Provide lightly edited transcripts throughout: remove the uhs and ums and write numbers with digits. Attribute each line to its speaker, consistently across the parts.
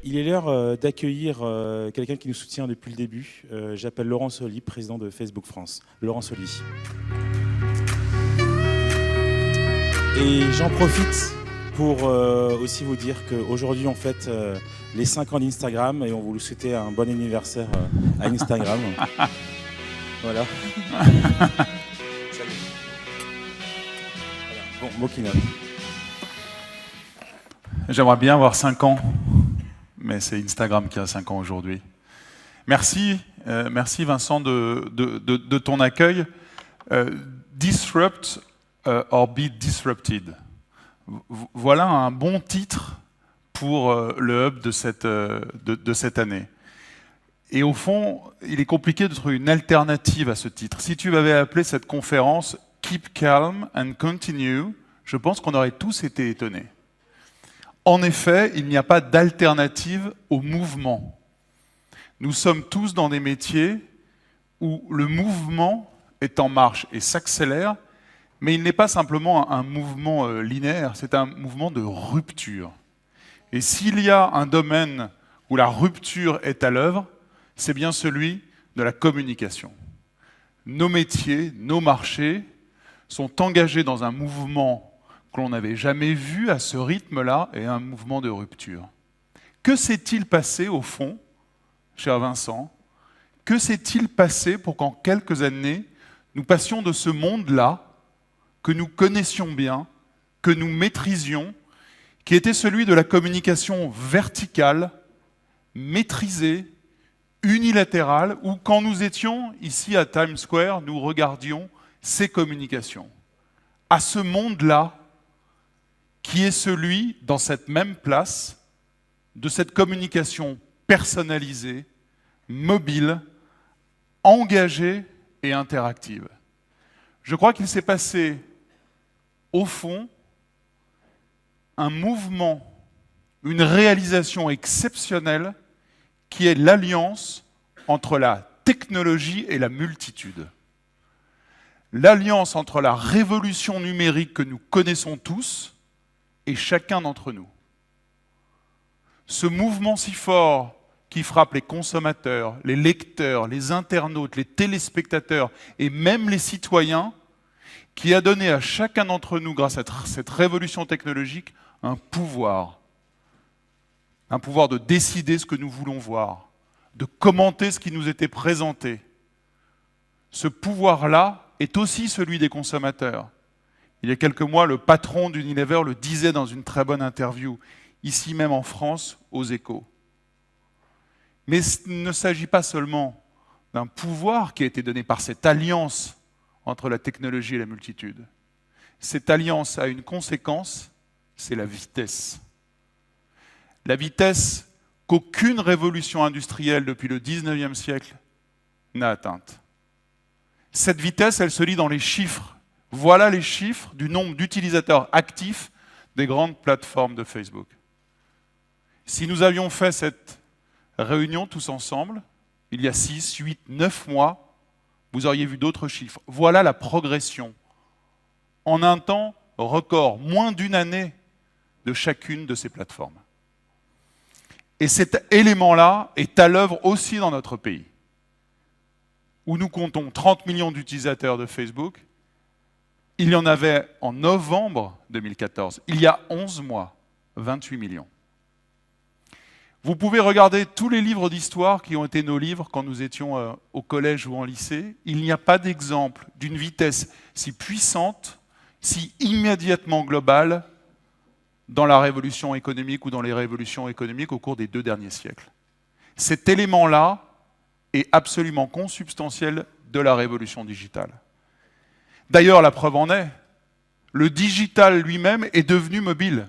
Speaker 1: Il est l'heure d'accueillir quelqu'un qui nous soutient depuis le début. J'appelle Laurent Soli, président de Facebook France. Laurent Soli. Et j'en profite pour aussi vous dire qu'aujourd'hui on fête les 5 ans d'Instagram et on vous souhaiter un bon anniversaire à Instagram. Voilà. Salut. Voilà. Bon, mot qui note.
Speaker 2: J'aimerais bien avoir 5 ans, mais c'est Instagram qui a 5 ans aujourd'hui. Merci, merci Vincent de ton accueil. Disrupt or be disrupted. Voilà un bon titre pour le hub de cette année. Et au fond, il est compliqué de trouver une alternative à ce titre. Si tu avais appelé cette conférence « Keep calm and continue », je pense qu'on aurait tous été étonnés. En effet, il n'y a pas d'alternative au mouvement. Nous sommes tous dans des métiers où le mouvement est en marche et s'accélère, mais il n'est pas simplement un mouvement linéaire, c'est un mouvement de rupture. Et s'il y a un domaine où la rupture est à l'œuvre, c'est bien celui de la communication. Nos métiers, nos marchés sont engagés dans un mouvement que l'on n'avait jamais vu à ce rythme-là, et un mouvement de rupture. Que s'est-il passé au fond, cher Vincent? Que s'est-il passé pour qu'en quelques années, nous passions de ce monde-là, que nous connaissions bien, que nous maîtrisions, qui était celui de la communication verticale, maîtrisée, unilatérale, où quand nous étions ici à Times Square, nous regardions ces communications. À ce monde-là, qui est celui, dans cette même place, de cette communication personnalisée, mobile, engagée et interactive. Je crois qu'il s'est passé, au fond, un mouvement, une réalisation exceptionnelle qui est l'alliance entre la technologie et la multitude. L'alliance entre la révolution numérique que nous connaissons tous et chacun d'entre nous. Ce mouvement si fort qui frappe les consommateurs, les lecteurs, les internautes, les téléspectateurs et même les citoyens, qui a donné à chacun d'entre nous, grâce à cette révolution technologique, un pouvoir de décider ce que nous voulons voir, de commenter ce qui nous était présenté. Ce pouvoir-là est aussi celui des consommateurs. Il y a quelques mois, le patron d'Unilever le disait dans une très bonne interview, ici même en France, aux Échos. Mais il ne s'agit pas seulement d'un pouvoir qui a été donné par cette alliance entre la technologie et la multitude. Cette alliance a une conséquence, c'est la vitesse. La vitesse qu'aucune révolution industrielle depuis le 19e siècle n'a atteinte. Cette vitesse, elle se lit dans les chiffres. Voilà les chiffres du nombre d'utilisateurs actifs des grandes plateformes de Facebook. Si nous avions fait cette réunion tous ensemble, il y a 6, 8, 9 mois, vous auriez vu d'autres chiffres. Voilà la progression. En un temps record, moins d'une année de chacune de ces plateformes. Et cet élément-là est à l'œuvre aussi dans notre pays, où nous comptons 30 millions d'utilisateurs de Facebook. Il y en avait en novembre 2014, il y a 11 mois, 28 millions. Vous pouvez regarder tous les livres d'histoire qui ont été nos livres quand nous étions au collège ou en lycée. Il n'y a pas d'exemple d'une vitesse si puissante, si immédiatement globale dans la révolution économique ou dans les révolutions économiques au cours des 2 derniers siècles. Cet élément-là est absolument consubstantiel de la révolution digitale. D'ailleurs, la preuve en est, le digital lui-même est devenu mobile.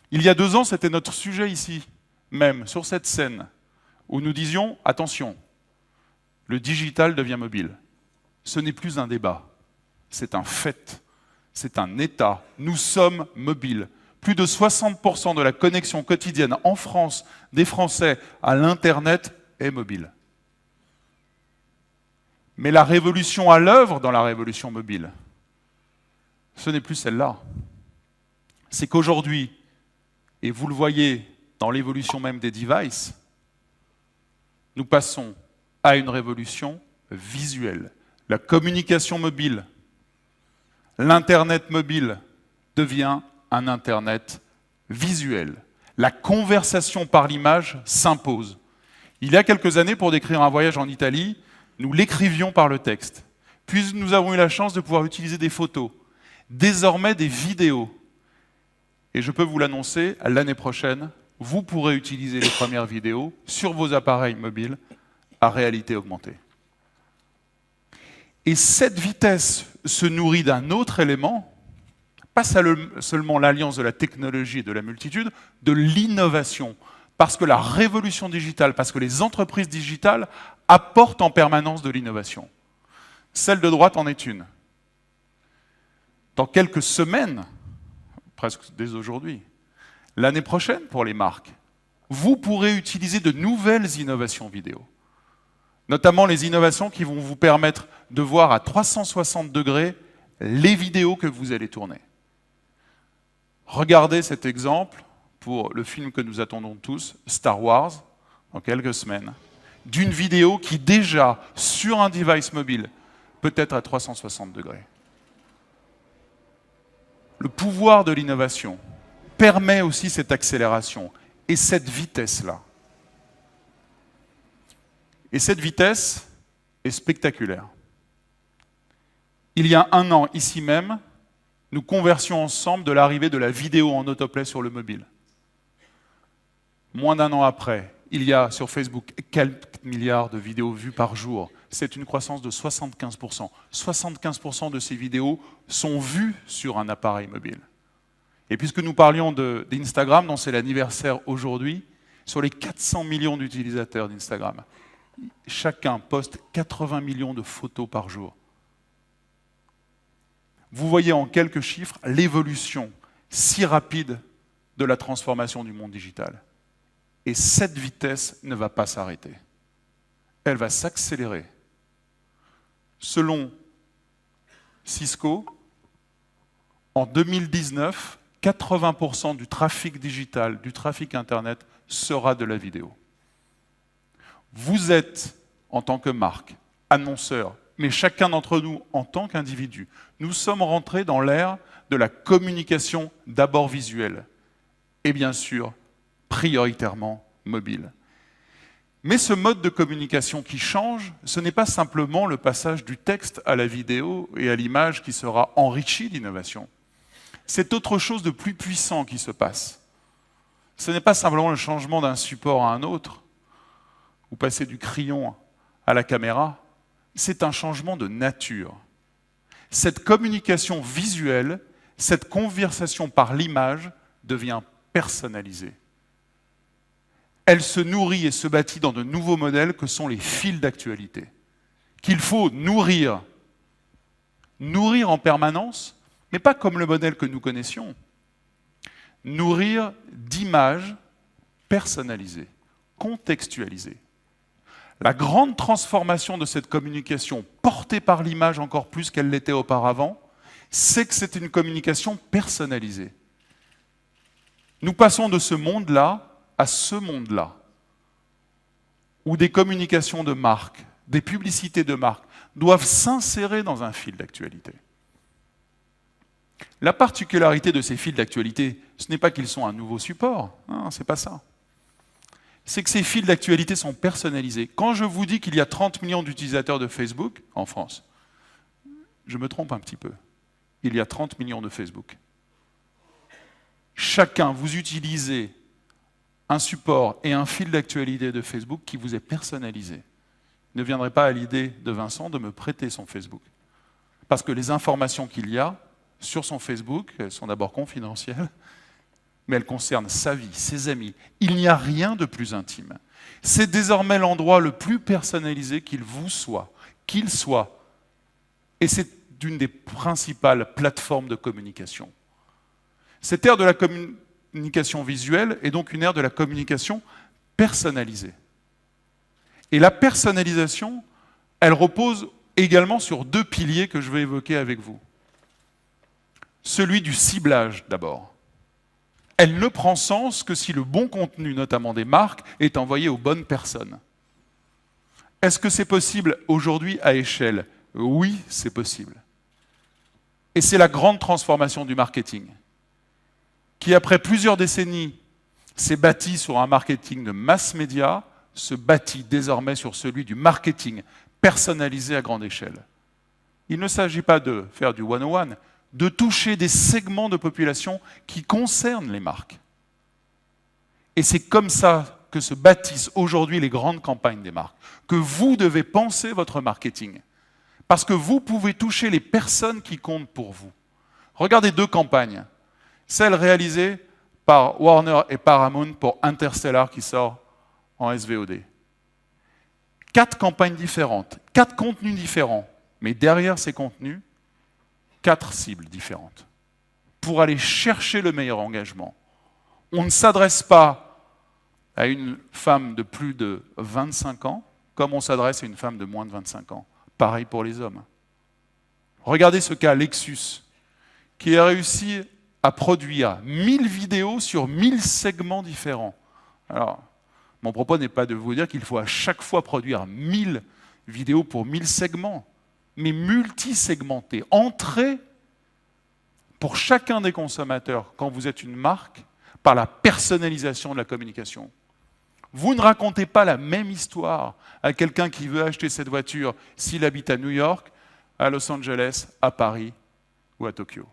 Speaker 2: Il y a 2 ans, c'était notre sujet ici, même, sur cette scène, où nous disions, attention, le digital devient mobile. Ce n'est plus un débat, c'est un fait, c'est un état. Nous sommes mobiles. Plus de 60% de la connexion quotidienne en France des Français à l'Internet est mobile. Mais la révolution à l'œuvre dans la révolution mobile, ce n'est plus celle-là. C'est qu'aujourd'hui, et vous le voyez dans l'évolution même des devices, nous passons à une révolution visuelle. La communication mobile, l'Internet mobile devient un Internet visuel. La conversation par l'image s'impose. Il y a quelques années, pour décrire un voyage en Italie, nous l'écrivions par le texte. Puis nous avons eu la chance de pouvoir utiliser des photos, désormais des vidéos. Et je peux vous l'annoncer, l'année prochaine, vous pourrez utiliser les premières vidéos sur vos appareils mobiles à réalité augmentée. Et cette vitesse se nourrit d'un autre élément, pas seulement l'alliance de la technologie et de la multitude, de l'innovation. Parce que la révolution digitale, parce que les entreprises digitales apportent en permanence de l'innovation. Celle de droite en est une. Dans quelques semaines, presque dès aujourd'hui, l'année prochaine pour les marques, vous pourrez utiliser de nouvelles innovations vidéo. Notamment les innovations qui vont vous permettre de voir à 360 degrés les vidéos que vous allez tourner. Regardez cet exemple pour le film que nous attendons tous, Star Wars, dans quelques semaines, d'une vidéo qui déjà, sur un device mobile, peut être à 360 degrés. Le pouvoir de l'innovation permet aussi cette accélération et cette vitesse-là. Et cette vitesse est spectaculaire. Il y a un an, ici même, nous conversions ensemble de l'arrivée de la vidéo en autoplay sur le mobile. Moins d'un an après, il y a sur Facebook quelques milliards de vidéos vues par jour. C'est une croissance de 75%. 75% de ces vidéos sont vues sur un appareil mobile. Et puisque nous parlions d'Instagram, dont c'est l'anniversaire aujourd'hui, sur les 400 millions d'utilisateurs d'Instagram, chacun poste 80 millions de photos par jour. Vous voyez en quelques chiffres l'évolution si rapide de la transformation du monde digital. Et cette vitesse ne va pas s'arrêter. Elle va s'accélérer. Selon Cisco, en 2019, 80% du trafic digital, du trafic Internet, sera de la vidéo. Vous êtes, en tant que marque, annonceur, mais chacun d'entre nous, en tant qu'individu, nous sommes rentrés dans l'ère de la communication d'abord visuelle et bien sûr, prioritairement mobile. Mais ce mode de communication qui change, ce n'est pas simplement le passage du texte à la vidéo et à l'image qui sera enrichi d'innovation. C'est autre chose de plus puissant qui se passe. Ce n'est pas simplement le changement d'un support à un autre, ou passer du crayon à la caméra, c'est un changement de nature. Cette communication visuelle, cette conversation par l'image devient personnalisée. Elle se nourrit et se bâtit dans de nouveaux modèles que sont les fils d'actualité, qu'il faut nourrir. Nourrir en permanence, mais pas comme le modèle que nous connaissions. Nourrir d'images personnalisées, contextualisées. La grande transformation de cette communication, portée par l'image encore plus qu'elle l'était auparavant, c'est que c'est une communication personnalisée. Nous passons de ce monde-là à ce monde-là, où des communications de marque, des publicités de marque, doivent s'insérer dans un fil d'actualité. La particularité de ces fils d'actualité, ce n'est pas qu'ils sont un nouveau support, non, c'est pas ça. C'est que ces fils d'actualité sont personnalisés. Quand je vous dis qu'il y a 30 millions d'utilisateurs de Facebook en France, je me trompe un petit peu. Il y a 30 millions de Facebook. Chacun, vous utilisez un support et un fil d'actualité de Facebook qui vous est personnalisé. Ne viendrait pas à l'idée de Vincent de me prêter son Facebook. Parce que les informations qu'il y a sur son Facebook, elles sont d'abord confidentielles, mais elles concernent sa vie, ses amis. Il n'y a rien de plus intime. C'est désormais l'endroit le plus personnalisé qu'il vous soit, qu'il soit. Et c'est une des principales plateformes de communication. Cette ère de la communication visuelle est donc une ère de la communication personnalisée. Et la personnalisation, elle repose également sur deux piliers que je vais évoquer avec vous. Celui du ciblage, d'abord. Elle ne prend sens que si le bon contenu, notamment des marques, est envoyé aux bonnes personnes. Est-ce que c'est possible aujourd'hui à échelle? Oui, c'est possible. Et c'est la grande transformation du marketing, qui après plusieurs décennies s'est bâti sur un marketing de mass média, se bâtit désormais sur celui du marketing personnalisé à grande échelle. Il ne s'agit pas de faire du one-on-one, de toucher des segments de population qui concernent les marques. Et c'est comme ça que se bâtissent aujourd'hui les grandes campagnes des marques, que vous devez penser votre marketing. Parce que vous pouvez toucher les personnes qui comptent pour vous. Regardez deux campagnes. Celle réalisée par Warner et Paramount pour Interstellar qui sort en SVOD. 4 campagnes différentes, 4 contenus différents, mais derrière ces contenus, 4 cibles différentes. Pour aller chercher le meilleur engagement. On ne s'adresse pas à une femme de plus de 25 ans comme on s'adresse à une femme de moins de 25 ans. Pareil pour les hommes. Regardez ce cas Lexus, qui a réussi à produire 1000 vidéos sur 1000 segments différents. Alors, mon propos n'est pas de vous dire qu'il faut à chaque fois produire 1000 vidéos pour 1000 segments, mais multisegmentés, entrées pour chacun des consommateurs, quand vous êtes une marque, par la personnalisation de la communication. Vous ne racontez pas la même histoire à quelqu'un qui veut acheter cette voiture s'il habite à New York, à Los Angeles, à Paris ou à Tokyo.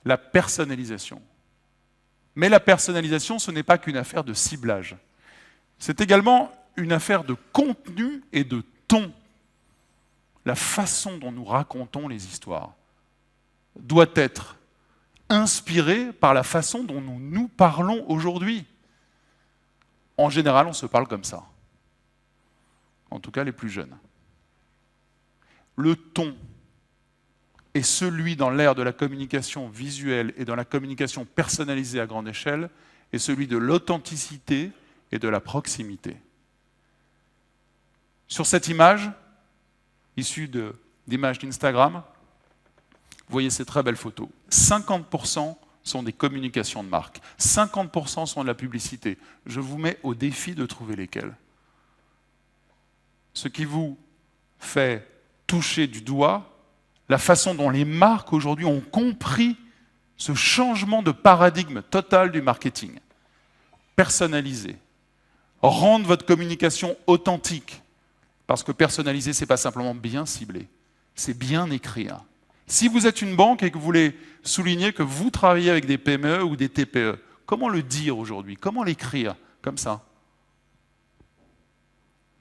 Speaker 2: La personnalisation. Mais la personnalisation, ce n'est pas qu'une affaire de ciblage. C'est également une affaire de contenu et de ton. La façon dont nous racontons les histoires doit être inspirée par la façon dont nous nous parlons aujourd'hui. En général, on se parle comme ça. En tout cas, les plus jeunes. Le ton est celui dans l'ère de la communication visuelle et dans la communication personnalisée à grande échelle, est celui de l'authenticité et de la proximité. Sur cette image, issue d'images d'Instagram, vous voyez ces très belles photos. 50% sont des communications de marque. 50% sont de la publicité. Je vous mets au défi de trouver lesquelles. Ce qui vous fait toucher du doigt la façon dont les marques aujourd'hui ont compris ce changement de paradigme total du marketing. Personnaliser. Rendre votre communication authentique. Parce que personnaliser, ce n'est pas simplement bien cibler, c'est bien écrire. Si vous êtes une banque et que vous voulez souligner que vous travaillez avec des PME ou des TPE, comment le dire aujourd'hui? Comment l'écrire comme ça?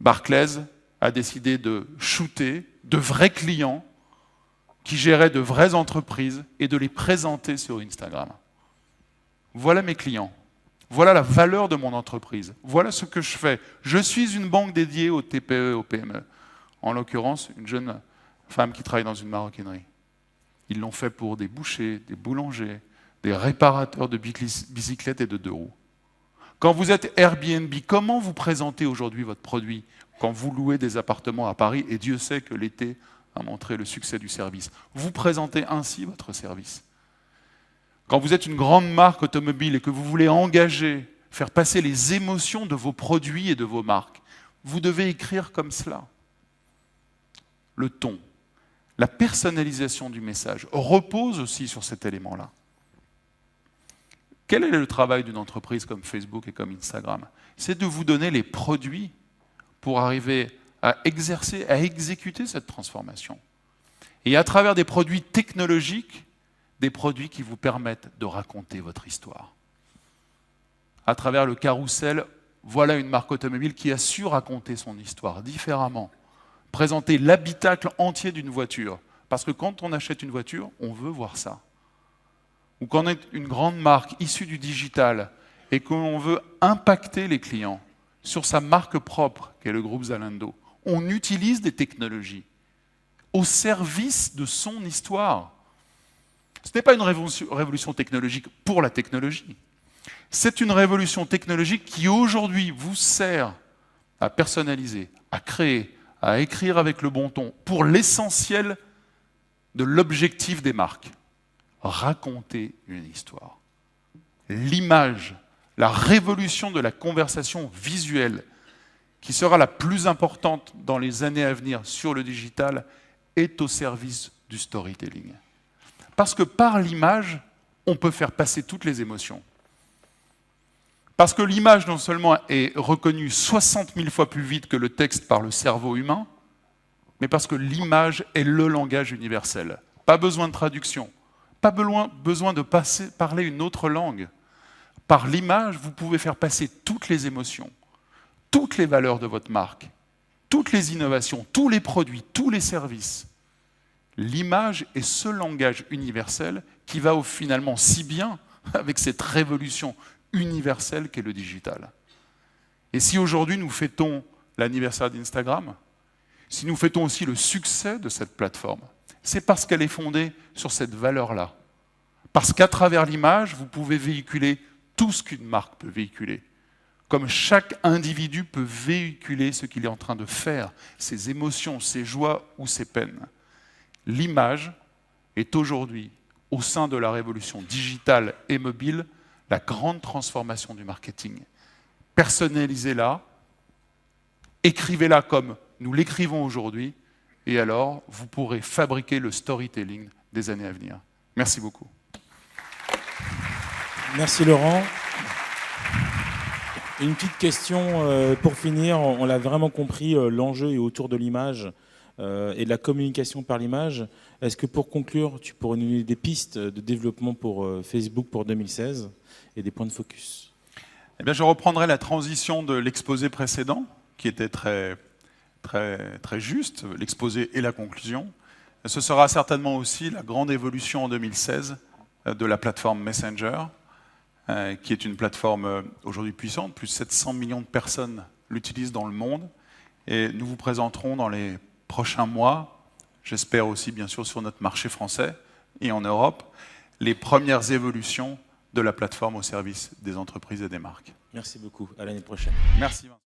Speaker 2: Barclays a décidé de shooter de vrais clients qui géraient de vraies entreprises et de les présenter sur Instagram. Voilà mes clients. Voilà la valeur de mon entreprise. Voilà ce que je fais. Je suis une banque dédiée aux TPE et aux PME. En l'occurrence, une jeune femme qui travaille dans une maroquinerie. Ils l'ont fait pour des bouchers, des boulangers, des réparateurs de bicyclettes et de deux roues. Quand vous êtes Airbnb, comment vous présentez aujourd'hui votre produit quand vous louez des appartements à Paris, et Dieu sait que l'été a montré le succès du service. Vous présentez ainsi votre service. Quand vous êtes une grande marque automobile et que vous voulez engager, faire passer les émotions de vos produits et de vos marques, vous devez écrire comme cela. Le ton, la personnalisation du message repose aussi sur cet élément-là. Quel est le travail d'une entreprise comme Facebook et comme Instagram? C'est de vous donner les produits pour arriver à exercer, à exécuter cette transformation. Et à travers des produits technologiques, des produits qui vous permettent de raconter votre histoire. À travers le carrousel, voilà une marque automobile qui a su raconter son histoire différemment, présenter l'habitacle entier d'une voiture. Parce que quand on achète une voiture, on veut voir ça. Ou quand on est une grande marque issue du digital et qu'on veut impacter les clients sur sa marque propre, qui est le groupe Zalando, on utilise des technologies au service de son histoire. Ce n'est pas une révolution technologique pour la technologie. C'est une révolution technologique qui aujourd'hui vous sert à personnaliser, à créer, à écrire avec le bon ton pour l'essentiel de l'objectif des marques. Raconter une histoire. l'image, la révolution de la conversation visuelle, qui sera la plus importante dans les années à venir sur le digital, est au service du storytelling. Parce que par l'image, on peut faire passer toutes les émotions. Parce que l'image non seulement est reconnue 60 000 fois plus vite que le texte par le cerveau humain, mais parce que l'image est le langage universel. Pas besoin de traduction, pas besoin de parler une autre langue. Par l'image, vous pouvez faire passer toutes les émotions, toutes les valeurs de votre marque, toutes les innovations, tous les produits, tous les services. L'image est ce langage universel qui va finalement si bien avec cette révolution universelle qu'est le digital. Et si aujourd'hui nous fêtons l'anniversaire d'Instagram, si nous fêtons aussi le succès de cette plateforme, c'est parce qu'elle est fondée sur cette valeur-là. Parce qu'à travers l'image, vous pouvez véhiculer tout ce qu'une marque peut véhiculer. Comme chaque individu peut véhiculer ce qu'il est en train de faire, ses émotions, ses joies ou ses peines. L'image est aujourd'hui, au sein de la révolution digitale et mobile, la grande transformation du marketing. Personnalisez-la, écrivez-la comme nous l'écrivons aujourd'hui, et alors vous pourrez fabriquer le storytelling des années à venir. Merci beaucoup.
Speaker 1: Merci Laurent. Une petite question pour finir. On l'a vraiment compris, l'enjeu est autour de l'image et de la communication par l'image. Est-ce que pour conclure, tu pourrais nous donner des pistes de développement pour Facebook pour 2016 et des points de focus?
Speaker 2: Eh bien, je reprendrai la transition de l'exposé précédent, qui était très juste, l'exposé et la conclusion. Ce sera certainement aussi la grande évolution en 2016 de la plateforme Messenger, qui est une plateforme aujourd'hui puissante. Plus de 700 millions de personnes l'utilisent dans le monde. Et nous vous présenterons dans les prochains mois, j'espère aussi bien sûr sur notre marché français et en Europe, les premières évolutions de la plateforme au service des entreprises et des marques.
Speaker 1: Merci beaucoup. À l'année prochaine.
Speaker 2: Merci Vincent.